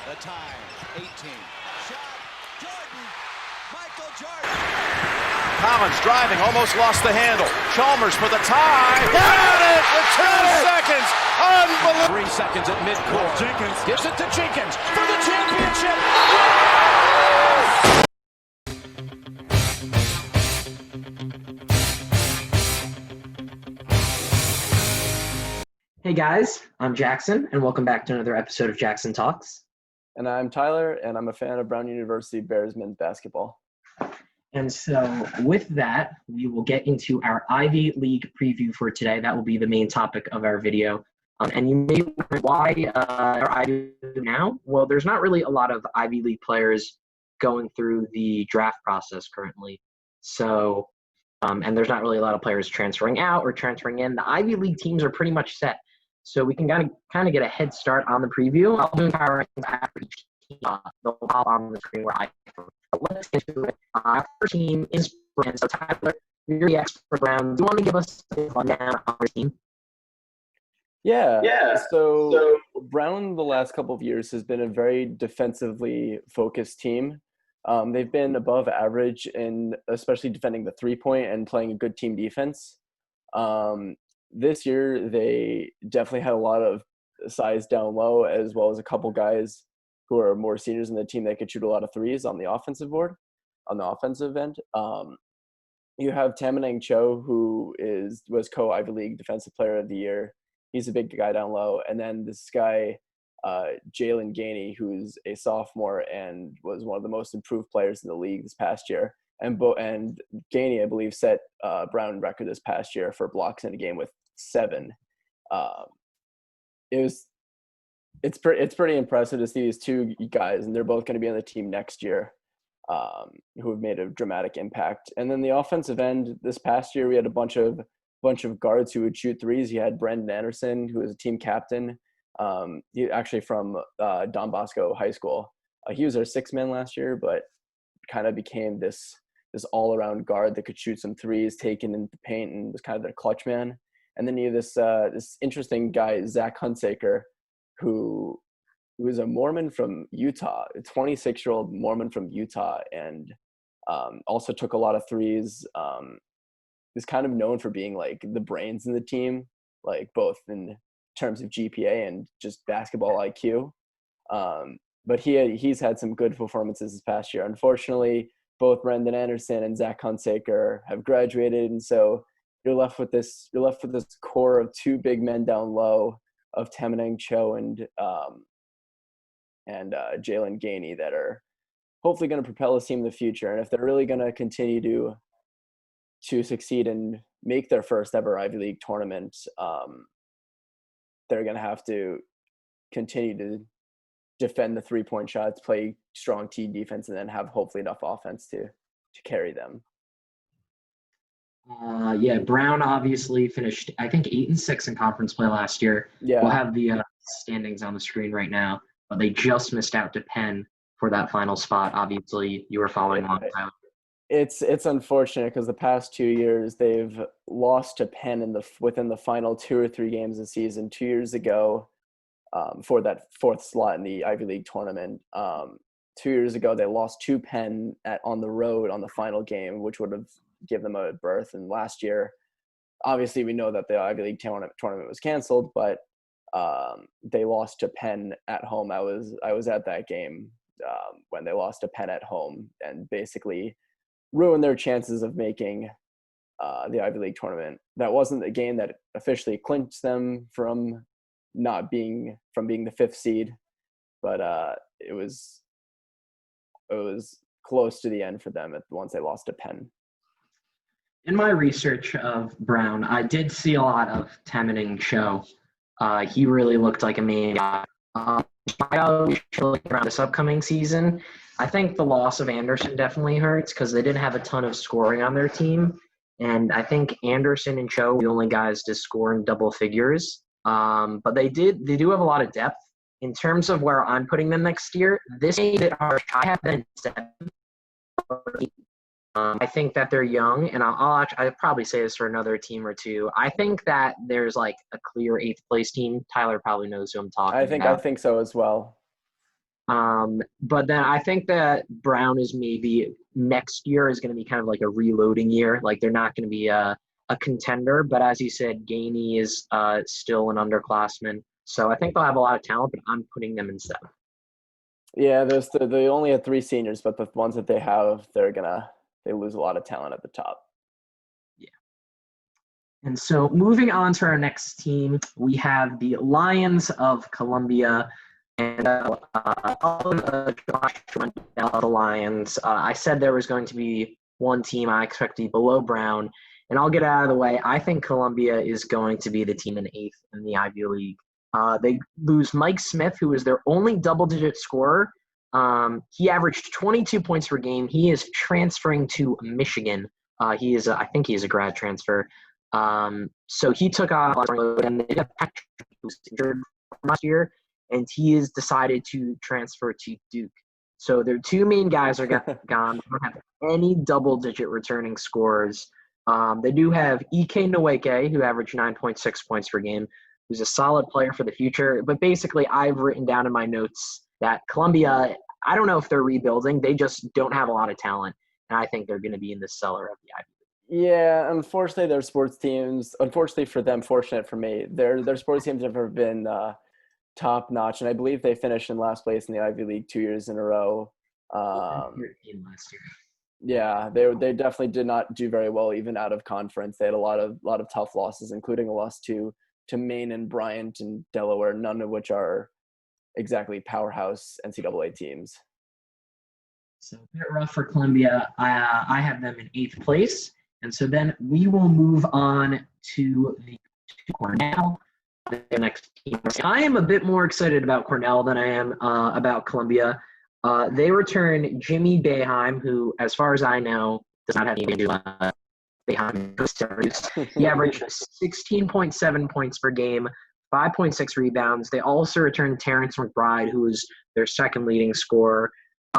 The time, 18. Shot, Jordan, Michael Jordan. Collins driving, almost lost the handle. Chalmers for the tie. Got it with 2 seconds. Unbelievable. 3 seconds at midcourt. Jenkins Gives it to Jenkins for the championship. Hey guys, I'm Jackson, and welcome back to another episode of Jackson Talks. And I'm Tyler, and I'm a fan of Brown University Bears men's basketball. And so with that, we will get into our Ivy League preview for today. That will be the main topic of our video. And you may wonder why our Ivy League now? Well, there's not really a lot of Ivy League players going through the draft process currently. So, and there's not really a lot of players transferring out or transferring in. The Ivy League teams are pretty much set. So we can kind of get a head start on the preview. I'll do power rankings after each team. They'll pop on the screen where I can. But let's get to it. Our first team is Brown. So Tyler, you're the expert for Brown. Do you want to give us a rundown on our team? Yeah. So Brown the last couple of years has been a very defensively focused team. They've been above average in especially defending the 3-point and playing a good team defense. This year, they definitely had a lot of size down low, as well as a couple guys who are more seniors in the team that could shoot a lot of threes on the offensive board, on the offensive end. You have Tamanang Cho, who was co-Ivy League Defensive Player of the Year. He's a big guy down low. And then this guy, Jalen Gainey, who's a sophomore and was one of the most improved players in the league this past year. And Gainey, I believe, set Brown record this past year for blocks in a game with 7. It's pretty impressive to see these two guys, and they're both going to be on the team next year, who have made a dramatic impact. And then the offensive end, this past year we had a bunch of guards who would shoot threes. You had Brendan Anderson, who was a team captain. He actually from Don Bosco High School. He was our 6th man last year, but kind of became this all-around guard that could shoot some threes, taken into the paint, and was kind of their clutch man. And then you have this interesting guy, Zach Hunsaker, who is a Mormon from Utah, a 26-year-old Mormon from Utah, and also took a lot of threes. Is kind of known for being like the brains in the team, like both in terms of GPA and just basketball IQ. But he's had some good performances this past year. Unfortunately, both Brendan Anderson and Zach Hunsaker have graduated, and so you're left with this core of 2 big men down low of Tamanang Cho and Jalen Gainey that are hopefully going to propel his team in the future. And if they're really going to continue to succeed and make their first ever Ivy League tournament, they're going to have to continue to defend the 3-point shots, play strong team defense, and then have hopefully enough offense to carry them. Brown obviously finished, I think, 8-6 in conference play last year. Yeah. We'll have the standings on the screen right now, but they just missed out to Penn for that final spot. Obviously, you were following along, Tyler. It's unfortunate because the past 2 years they've lost to Penn within the final 2 or 3 games of the season. 2 years ago, for that 4th slot in the Ivy League tournament, 2 years ago they lost to Penn on the road on the final game, which would have given them a berth. And last year, obviously, we know that the Ivy League tournament was canceled, but they lost to Penn at home. I was at that game when they lost to Penn at home, and basically ruined their chances of making the Ivy League tournament. That wasn't a game that officially clinched them from being the 5th seed, but it was close to the end for them once they lost to Penn. In my research of Brown, I did see a lot of Tamanang Cho. He really looked like a main guy. Around this upcoming season, I think the loss of Anderson definitely hurts because they didn't have a ton of scoring on their team. And I think Anderson and Cho were the only guys to score in double figures. But they do have a lot of depth. In terms of where I'm putting them next year, this is a bit harsh. I have them 7. I think that they're young, and I'll probably say this for another team or two. I think that there's like a clear 8th place team. Tyler probably knows who I'm talking about. I think so as well. But then I think that Brown is maybe next year is going to be kind of like a reloading year. Like they're not going to be a contender. But as you said, Gainey is still an underclassman. So I think they'll have a lot of talent, but I'm putting them in 7th. Yeah, they only had 3 seniors, but the ones that they have, they lose a lot of talent at the top. Yeah. And so moving on to our next team, we have the Lions of Columbia. And the Lions. I said there was going to be one team I expect to be below Brown, and I'll get out of the way. I think Columbia is going to be the team in 8th in the Ivy League. They lose Mike Smith, who is their only double-digit scorer. He averaged 22 points per game. He is transferring to Michigan. I think he is a grad transfer. So he took on and they have Patrick, who was injured last year, and he has decided to transfer to Duke. So their 2 main guys are gone. They don't have any double-digit returning scores. They do have Ike Nweke, who averaged 9.6 points per game, who's a solid player for the future. But basically, I've written down in my notes that Columbia, I don't know if they're rebuilding. They just don't have a lot of talent, and I think they're going to be in the cellar of the Ivy League. Yeah, unfortunately, their sports teams, unfortunately for them, fortunate for me, their sports teams have never been top notch, and I believe they finished in last place in the Ivy League 2 years in a row. 13 last year. Yeah, they definitely did not do very well even out of conference. They had a lot of tough losses, including a loss to Maine and Bryant and Delaware, none of which are exactly powerhouse NCAA teams. So a bit rough for Columbia. I have them in 8th place, and so then we will move on to Cornell. The next team. I am a bit more excited about Cornell than I am about Columbia. They return Jimmy Boeheim, who, as far as I know, does not have anything to do with Boeheim. He averaged 16.7 points per game, 5.6 rebounds. They also return Terrence McBride, who is their second leading scorer.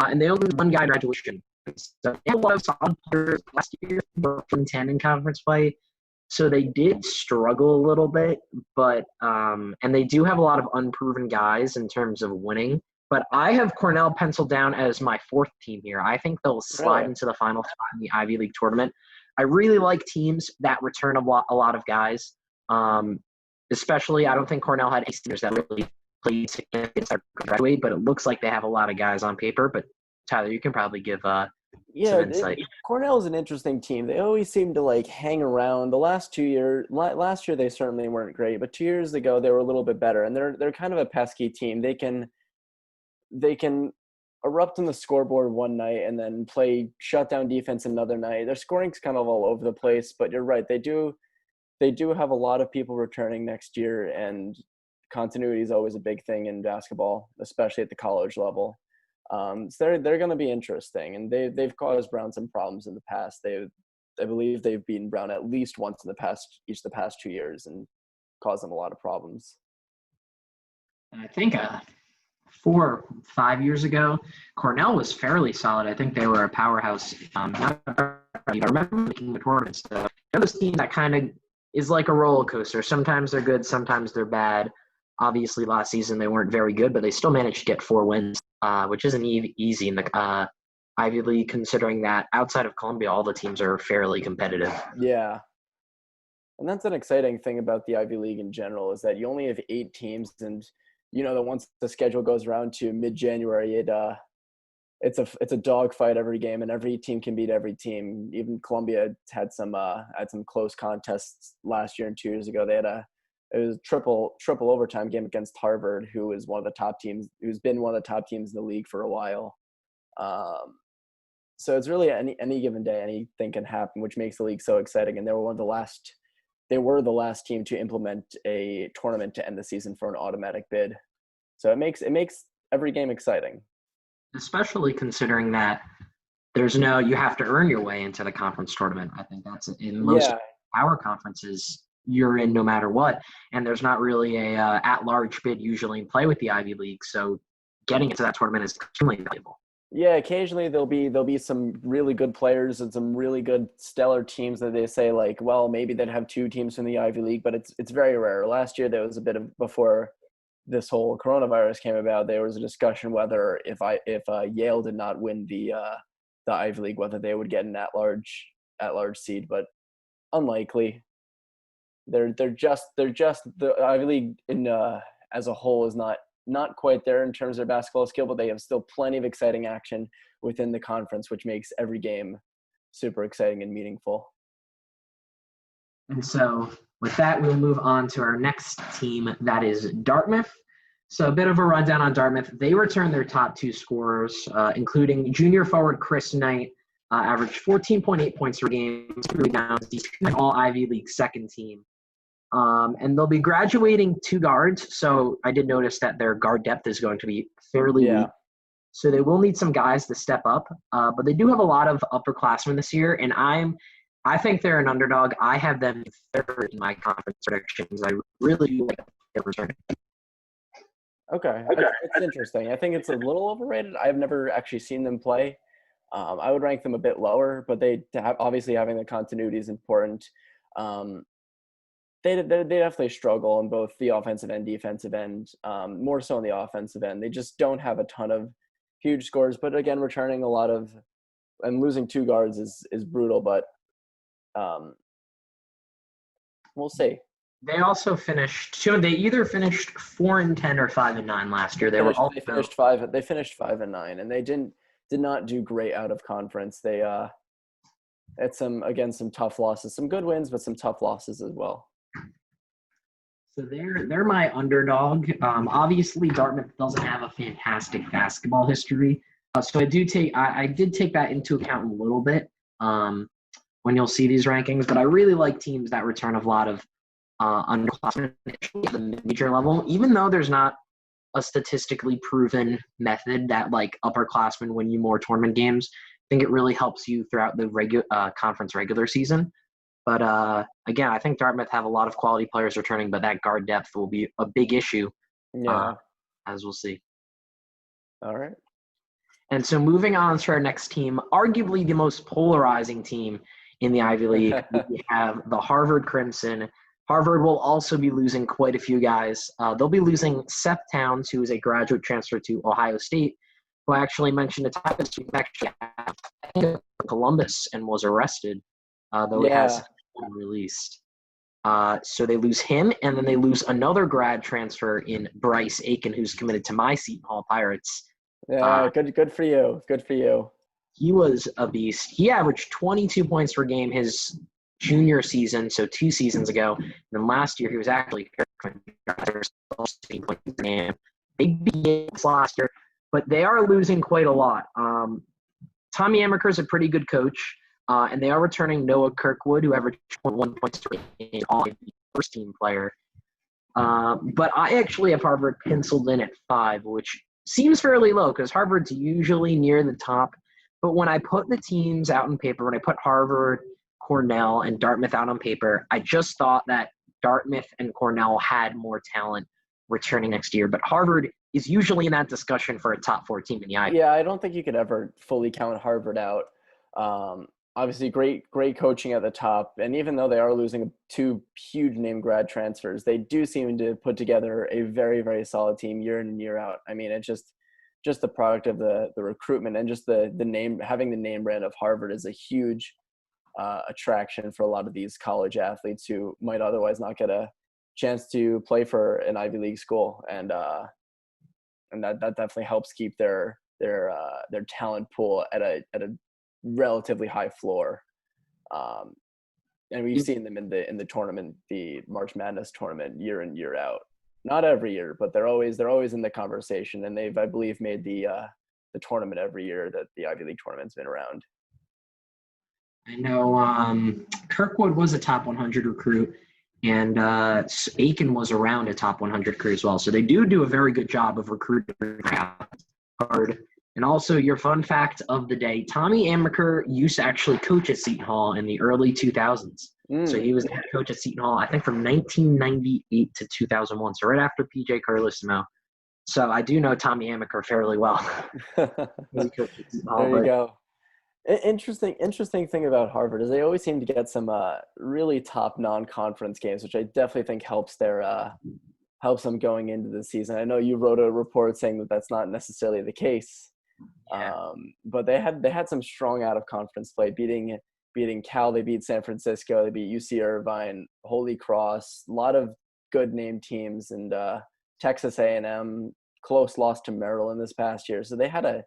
And they only had 1 guy graduation. So they had a lot of solid players last year from 10 in conference play. So they did struggle a little bit, but and they do have a lot of unproven guys in terms of winning. But I have Cornell penciled down as my 4th team here. I think they'll slide into the final spot in the Ivy League tournament. I really like teams that return a lot of guys. Especially, I don't think Cornell had any seniors that really played against their graduate, but it looks like they have a lot of guys on paper. But Tyler, you can probably give some insight. Cornell is an interesting team. They always seem to hang around. The last 2 years, last year they certainly weren't great, but 2 years ago they were a little bit better. And they're kind of a pesky team. They can erupt on the scoreboard one night and then play shutdown defense another night. Their scoring's kind of all over the place, but you're right. They do have a lot of people returning next year, and continuity is always a big thing in basketball, especially at the college level. So they're going to be interesting, and they've caused Brown some problems in the past. I believe they've beaten Brown at least once in each of the past 2 years and caused them a lot of problems. I think 4 or 5 years ago, Cornell was fairly solid. I think they were a powerhouse. I remember making the tournament. So those teams that kind of is like a roller coaster. Sometimes they're good, sometimes they're bad. Obviously, last season they weren't very good, but they still managed to get 4 wins, which isn't easy in the Ivy League, considering that outside of Columbia, all the teams are fairly competitive. Yeah. And that's an exciting thing about the Ivy League in general, is that you only have 8 teams, and that once the schedule goes around to mid-January, it's a dogfight every game, and every team can beat every team. Even Columbia had some close contests last year and 2 years ago. It was a triple overtime game against Harvard, who is one of the top teams, who's been one of the top teams in the league for a while. So it's really any given day, anything can happen, which makes the league so exciting. And they were the last team to implement a tournament to end the season for an automatic bid. So it makes every game exciting. Especially considering that you have to earn your way into the conference tournament. I think that's in most power conferences, you're in no matter what. And there's not really a at-large bid usually in play with the Ivy League. So getting into that tournament is extremely valuable. Yeah, occasionally there'll be some really good players and some really good stellar teams that they say maybe they'd have 2 teams from the Ivy League, but it's very rare. Last year there was a bit of before this whole coronavirus came about, there was a discussion whether if Yale did not win the Ivy League, whether they would get an at-large seed, but unlikely. They're just the Ivy League as a whole is not quite there in terms of their basketball skill, but they have still plenty of exciting action within the conference, which makes every game super exciting and meaningful. And so with that, we'll move on to our next team, that is Dartmouth. So a bit of a rundown on Dartmouth. They returned their top 2 scorers, including junior forward Chris Knight, averaged 14.8 points per game, 2 rebounds. He's an all-Ivy League second team. And they'll be graduating 2 guards. So I did notice that their guard depth is going to be fairly weak. So they will need some guys to step up. But they do have a lot of upperclassmen this year, and I think they're an underdog. I have them third in my conference predictions. I really do like their return. Okay. It's interesting. I think it's a little overrated. I've never actually seen them play. I would rank them a bit lower, but obviously having the continuity is important. They definitely struggle on both the offensive and defensive end, more so on the offensive end. They just don't have a ton of huge scores, but again, returning a lot of and losing 2 guards is brutal, but we'll see. They also finished. They either finished 4-10 or 5-9 last year. They finished 5. They finished 5-9, and they did not do great out of conference. They had some tough losses, some good wins, but some tough losses as well. So they're my underdog. Obviously, Dartmouth doesn't have a fantastic basketball history, so I did take that into account a little bit when you'll see these rankings. But I really like teams that return a lot of underclassmen at the major level, even though there's not a statistically proven method that like upperclassmen win you more tournament games. I think it really helps you throughout the conference regular season. But again, I think Dartmouth have a lot of quality players returning, but that guard depth will be a big issue, as we'll see. All right. And so moving on to our next team, arguably the most polarizing team in the Ivy League, we have the Harvard Crimson. Harvard will also be losing quite a few guys. They'll be losing Seth Towns, who is a graduate transfer to Ohio State, who I actually mentioned a time this week, actually at Columbus and was arrested, though he has been released. So they lose him, and then they lose another grad transfer in Bryce Aiken, who's committed to my Seton Hall Pirates. Yeah, good for you. Good for you. He was a beast. He averaged 22 points per game his junior season, so 2 seasons ago. And then last year, he was actually 16 points per game. Big games last year, but they are losing quite a lot. Tommy Amaker is a pretty good coach, and they are returning Noah Kirkwood, who averaged 1 points per game, all first-team player. But I actually have Harvard penciled in at 5, which seems fairly low because Harvard's usually near the top. But when I put the teams out on paper, when I put Harvard, Cornell, and Dartmouth out on paper, I just thought that Dartmouth and Cornell had more talent returning next year. But Harvard is usually in that discussion for a top 4 team in the Ivy. Yeah, I don't think you could ever fully count Harvard out. Obviously, great coaching at the top. And even though they are losing 2 huge name grad transfers, they do seem to put together a very, very solid team year in and year out. I mean, it's just the product of the recruitment, and just the name, having the name brand of Harvard is a huge attraction for a lot of these college athletes who might otherwise not get a chance to play for an Ivy League school. And that definitely helps keep their talent pool at a relatively high floor. And we've seen them in the tournament, the March Madness tournament, year in, year out. Not every year, but they're always in the conversation, and they've, I believe, made the tournament every year that the Ivy League tournament's been around. I know Kirkwood was a top 100 recruit, and Aiken was around a top 100 recruit as well. So they do a very good job of recruiting hard. And also, your fun fact of the day, Tommy Amaker used to actually coach at Seton Hall in the early 2000s. So he was the head coach at Seton Hall, I think, from 1998 to 2001, so right after P.J. Carlesimo. So I do know Tommy Amaker fairly well. There you go. Interesting thing about Harvard is they always seem to get some really top non-conference games, which I definitely think helps their helps them going into the season. I know you wrote a report saying that that's not necessarily the case, but they had some strong out of conference play, beating Cal. They beat San Francisco. They beat UC Irvine, Holy Cross, a lot of good name teams, and Texas A&M, close loss to Maryland this past year. So they had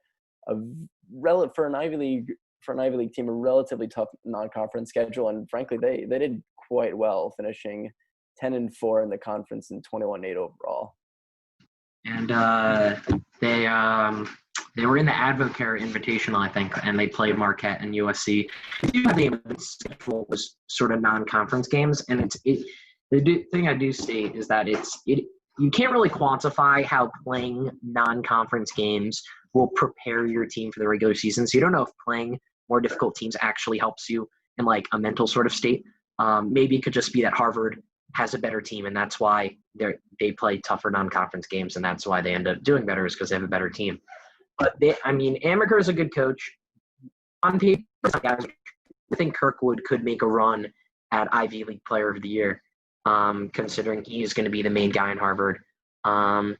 for an Ivy League team, a relatively tough non-conference schedule, and frankly, they did quite well, finishing 10-4 in the conference and 21-8 overall. And they were in the Advocare Invitational, I think, and they played Marquette and USC. The schedule was sort of non-conference games, and the thing I do state is that you can't really quantify how playing non-conference games will prepare your team for the regular season. So you don't know if playing more difficult teams actually helps you in like a mental sort of state. Maybe it could just be that Harvard has a better team, and that's why they play tougher non-conference games, and that's why they end up doing better, is because they have a better team. But Amaker is a good coach. On paper, I think Kirkwood could make a run at Ivy League Player of the Year, considering he is going to be the main guy in Harvard. But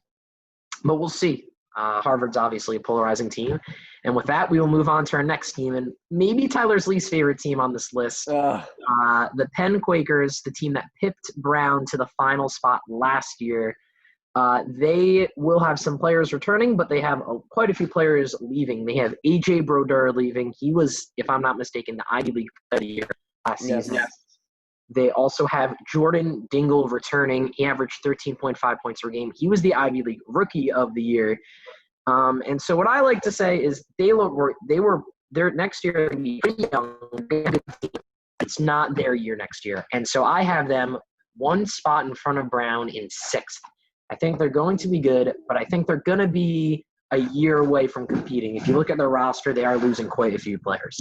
we'll see. Harvard's obviously a polarizing team. And with that, we will move on to our next team, and maybe Tyler's least favorite team on this list, the Penn Quakers, the team that pipped Brown to the final spot last year. They will have some players returning, but they have quite a few players leaving. They have A.J. Brodeur leaving. He was, if I'm not mistaken, the Ivy League Player of the Year last season. Yes. They also have Jordan Dingle returning. He averaged 13.5 points per game. He was the Ivy League Rookie of the Year. And so what I like to say is they're next year going to be pretty young. It's not their year next year. And so I have them one spot in front of Brown in 6th. I think they're going to be good, but I think they're going to be a year away from competing. If you look at their roster, they are losing quite a few players.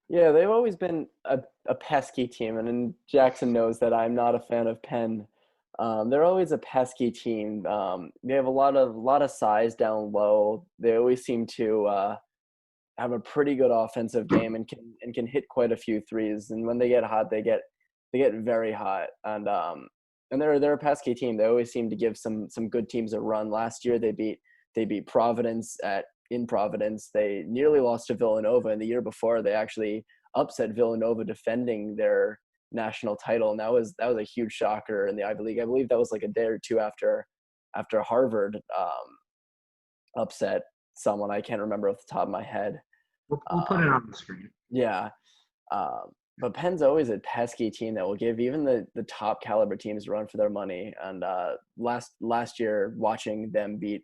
Yeah, they've always been a pesky team, and Jackson knows that I'm not a fan of Penn. They're always a pesky team. They have a lot of size down low. They always seem to have a pretty good offensive game and can hit quite a few threes. And when they get hot, they get very hot. And they're a pesky team. They always seem to give some good teams a run. Last year they beat Providence in Providence. They nearly lost to Villanova, and the year before they actually upset Villanova, defending their national title, and that was a huge shocker in the Ivy League. I believe that was like a day or two after Harvard upset someone. I can't remember off the top of my head. We'll put it on the screen. Yeah. But Penn's always a pesky team that will give even the top caliber teams a run for their money. And last year, watching them beat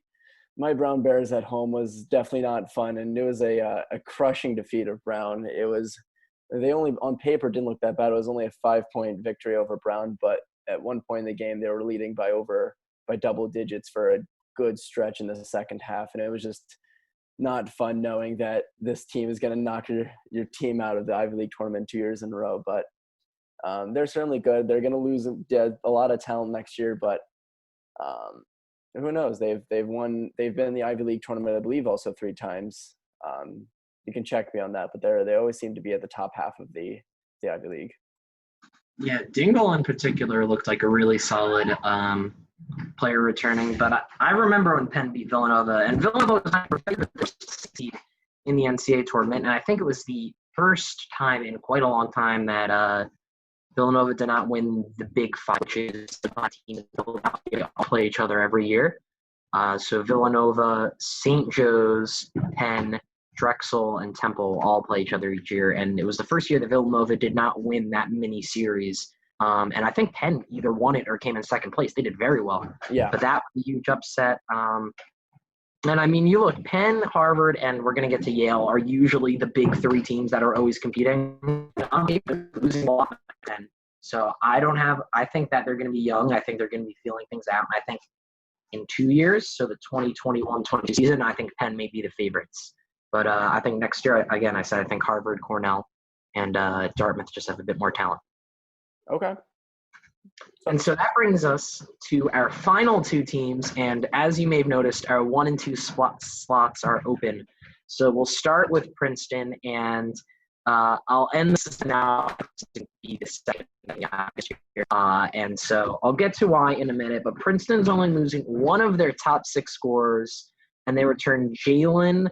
my Brown Bears at home was definitely not fun. And it was a crushing defeat of Brown. They only, on paper, didn't look that bad. It was only a 5-point victory over Brown. But at one point in the game, they were leading by double digits for a good stretch in the second half. And it was just not fun knowing that this team is going to knock your team out of the Ivy League tournament 2 years in a row. But they're certainly good. They're going to lose a lot of talent next year, but who knows? They've been in the Ivy League tournament, I believe, also 3 times. You can check me on that, but they always seem to be at the top half of the Ivy League. Yeah, Dingle in particular looked like a really solid player returning, but I remember when Penn beat Villanova, and Villanova was my first seed in the NCAA tournament, and I think it was the first time in quite a long time that Villanova did not win the Big Five, which is the team in Philadelphia all play each other every year. So Villanova, St. Joe's, Penn, Drexel, and Temple all play each other each year, and it was the first year that Villanova did not win that mini series. And I think Penn either won it or came in second place. They did very well. Yeah. But that was a huge upset. And I mean, you look, Penn, Harvard, and we're going to get to Yale are usually the big 3 teams that are always competing. I'm losing a lot of Penn. So I think that they're going to be young. I think they're going to be feeling things out. And I think in 2 years, so the 2021-22 season, I think Penn may be the favorites. But I think next year, again, I think Harvard, Cornell, and Dartmouth just have a bit more talent. Okay. And so that brings us to our final 2 teams. And as you may have noticed, our 1 and 2 slots are open. So we'll start with Princeton. And I'll end this now to be the second this year. And so I'll get to why in a minute, but Princeton's only losing one of their top 6 scorers, and they return Jalen.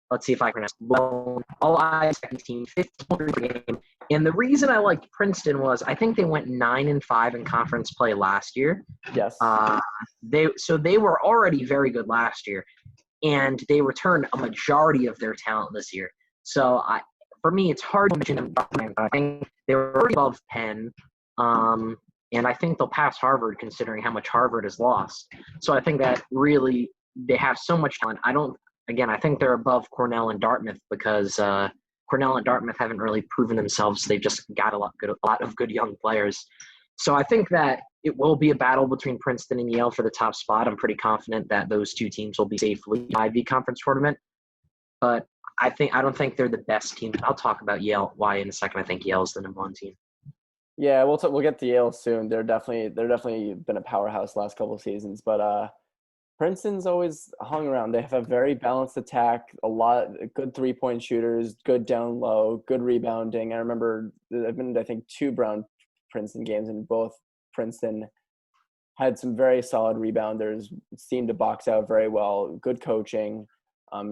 Let's see if I can pronounce well. All eyes second team, 15 per game. And the reason I liked Princeton was I think they went 9-5 in conference play last year. Yes. They were already very good last year, and they returned a majority of their talent this year. So for me, it's hard to mention them. I think they were already above Penn, and I think they'll pass Harvard considering how much Harvard has lost. So I think that really they have so much talent. I think they're above Cornell and Dartmouth because Cornell and Dartmouth haven't really proven themselves. They've just got a lot of good young players. So I think that it will be a battle between Princeton and Yale for the top spot. I'm pretty confident that those two teams will be safely in the Ivy Conference tournament. But I don't think they're the best team. I'll talk about Yale why in a second. I think Yale's the number 1 team. Yeah, we'll get to Yale soon. They're definitely been a powerhouse last couple of seasons, but Princeton's always hung around. They have a very balanced attack, a lot good 3-point shooters, good down low, good rebounding. I remember I've been, I think, 2 Brown Princeton games, and both Princeton had some very solid rebounders, seemed to box out very well, good coaching,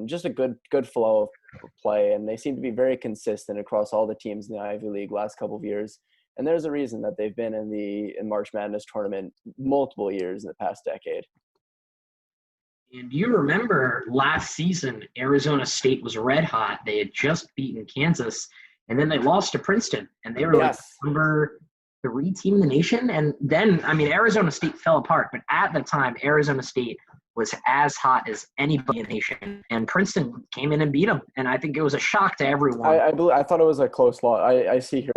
just a good flow of play, and they seem to be very consistent across all the teams in the Ivy League last couple of years. And there's a reason that they've been in March Madness tournament multiple years in the past decade. And you remember last season, Arizona State was red hot. They had just beaten Kansas, and then they lost to Princeton, and they were like number 3 team in the nation. And then, Arizona State fell apart, but at the time, Arizona State was as hot as anybody in the nation, and Princeton came in and beat them. And I think it was a shock to everyone. I thought it was a close loss. I see here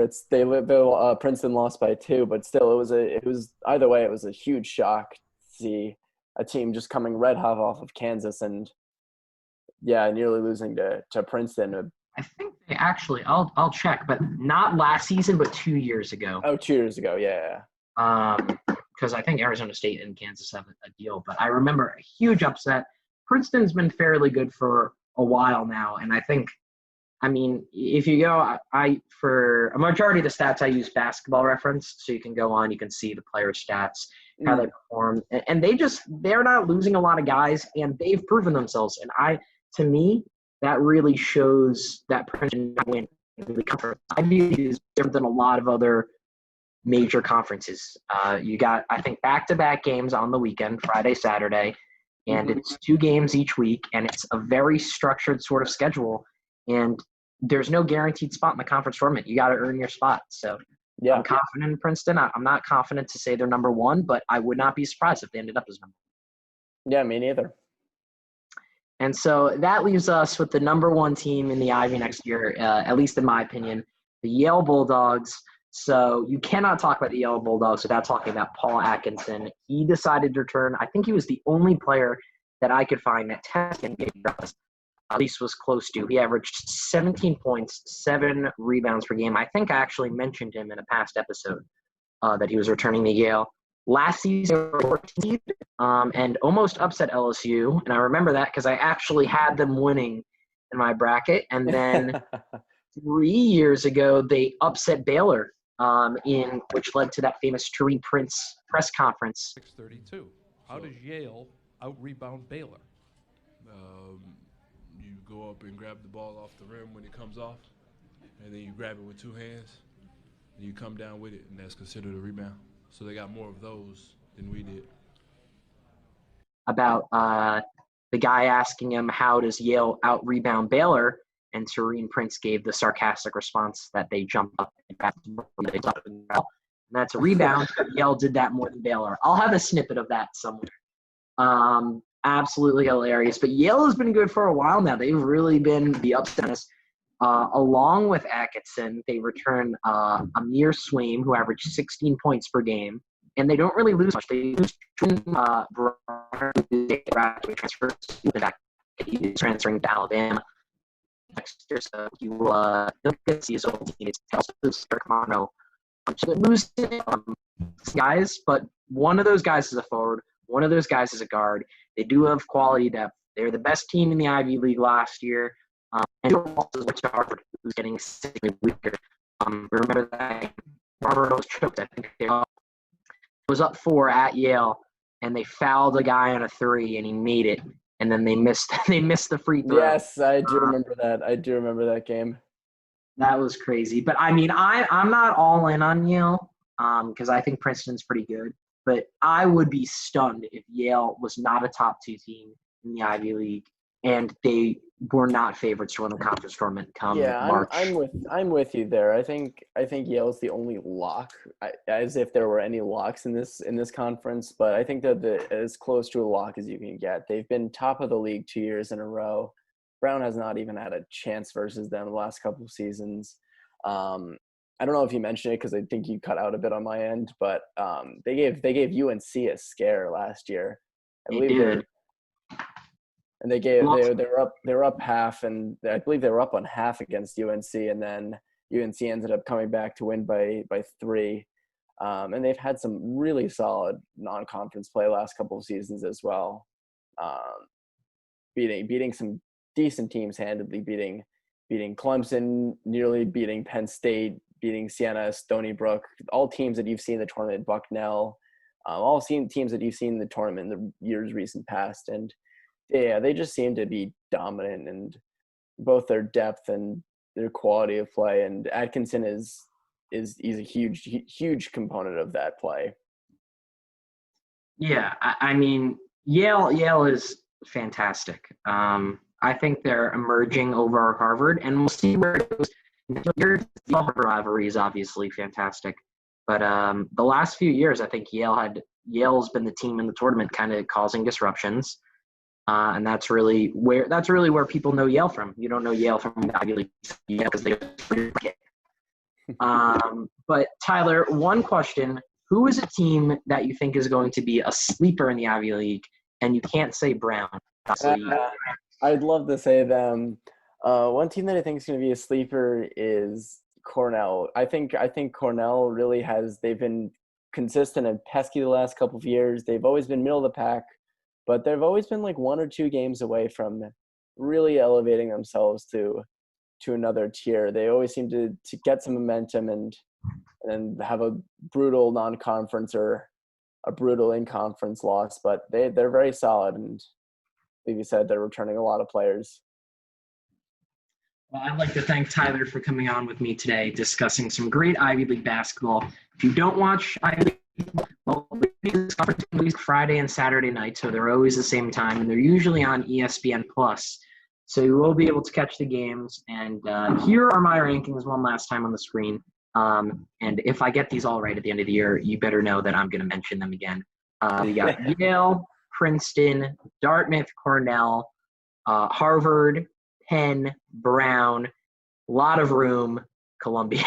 Princeton lost by 2, but still, it was either way. It was a huge shock to see a team just coming red hot off of Kansas and nearly losing to Princeton. I think they actually, I'll check, but not last season, but 2 years ago. Oh, 2 years ago, yeah. Because I think Arizona State and Kansas have a deal, but I remember a huge upset. Princeton's been fairly good for a while now, and I think, if you go, for a majority of the stats, I use Basketball Reference, so you can go on, you can see the player stats, how they perform, and they're not losing a lot of guys, and they've proven themselves. And to me, that really shows that Princeton win the conference. Ivy League is different than a lot of other major conferences. You got, I think, back-to-back games on the weekend, Friday, Saturday, and it's 2 games each week, and it's a very structured sort of schedule, and there's no guaranteed spot in the conference tournament. You got to earn your spot. So yeah, I'm confident in Princeton. I'm not confident to say they're number 1, but I would not be surprised if they ended up as number 1. Yeah, me neither. And so that leaves us with the number 1 team in the Ivy next year, at least in my opinion, the Yale Bulldogs. So you cannot talk about the Yale Bulldogs without talking about Paul Atkinson. He decided to return. I think he was the only player that I could find that tested at least was close to. He averaged 17 points, 7 rebounds per game. I think I actually mentioned him in a past episode that he was returning to Yale. Last season, they were 14th and almost upset LSU. And I remember that because I actually had them winning in my bracket. And then 3 years ago, they upset Baylor, which led to that famous Taurean Prince press conference. 632. How does Yale out-rebound Baylor? You go up and grab the ball off the rim when it comes off, and then you grab it with 2 hands, and you come down with it, and that's considered a rebound. So they got more of those than we did. About the guy asking him, how does Yale out-rebound Baylor? And Taurean Prince gave the sarcastic response that they jumped up and that's a rebound. Yale did that more than Baylor. I'll have a snippet of that somewhere. Absolutely hilarious. But Yale has been good for a while now. They've really been the upset. Along with Atkinson, they return Amir Swaim, who averaged 16 points per game. And they don't really lose much. They lose transferring to Alabama next year. So you will get to see his old teammates. Also, Sercamano. So they lose guys, but one of those guys is a forward. One of those guys is a guard. They do have quality depth. They're the best team in the Ivy League last year. And also went to Harvard. was getting significantly weaker. Remember that Harvard was choked. I think they was up 4 at Yale, and they fouled a guy on a 3, and he made it. And then they missed the free throw. Yes, I do remember that. I do remember that game. That was crazy. But I mean, I'm not all in on Yale because I think Princeton's pretty good. But I would be stunned if Yale was not a top 2 team in the Ivy League and they were not favorites to win the conference tournament come March. I'm with you there. I think Yale's the only lock, as if there were any locks in this conference. But I think that as close to a lock as you can get. They've been top of the league 2 years in a row. Brown has not even had a chance versus them the last couple of seasons. I don't know if you mentioned it because I think you cut out a bit on my end, but they gave UNC a scare last year. I believe and they were up half, and I believe they were up on half against UNC, and then UNC ended up coming back to win by 3. And they've had some really solid non-conference play last couple of seasons as well, beating some decent teams handedly, beating Clemson, nearly beating Penn State, beating Siena, Stony Brook, all teams that you've seen in the tournament, Bucknell, all teams that you've seen in the tournament in the years recent past. And yeah, they just seem to be dominant in both their depth and their quality of play. And Atkinson is a huge component of that play. Yeah, I mean, Yale is fantastic. I think they're emerging over Harvard, and we'll see where it goes. The Harvard rivalry is obviously fantastic, but the last few years, I think Yale's been the team in the tournament, kind of causing disruptions, and that's really where people know Yale from. You don't know Yale from the Ivy League because they. But Tyler, one question: who is a team that you think is going to be a sleeper in the Ivy League, and you can't say Brown? I'd love to say them. One team that I think is going to be a sleeper is Cornell. I think Cornell really they've been consistent and pesky the last couple of years. They've always been middle of the pack, but they've always been like 1 or 2 games away from really elevating themselves to another tier. They always seem to get some momentum and have a brutal non-conference or a brutal in-conference loss, but they're very solid, and like you said, they're returning a lot of players. Well, I'd like to thank Tyler for coming on with me today, discussing some great Ivy League basketball. If you don't watch Ivy League, well, these conferences Friday and Saturday night, so they're always the same time, and they're usually on ESPN+. So you will be able to catch the games. And here are my rankings one last time on the screen. And if I get these all right at the end of the year, you better know that I'm going to mention them again. We got Yale, Princeton, Dartmouth, Cornell, Harvard, Penn, Brown, a lot of room, Columbia.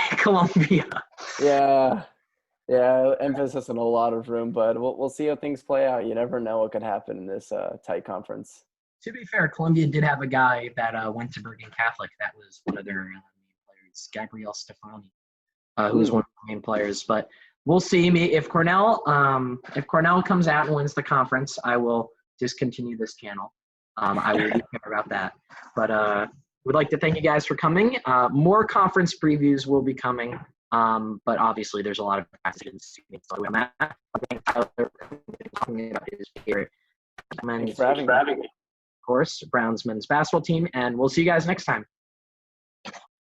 Yeah, emphasis on a lot of room, but we'll see how things play out. You never know what could happen in this tight conference. To be fair, Columbia did have a guy that went to Bergen Catholic. That was one of their main players, Gabriel Stefani, who was one of the main players. But we'll see. If Cornell comes out and wins the conference, I will discontinue this channel. I will be care about that. But we'd like to thank you guys for coming. More conference previews will be coming. But obviously, there's a lot of passages on that. I think Tyler talking about his favorite. Thanks for having me. Of course, Browns men's basketball team, and we'll see you guys next time.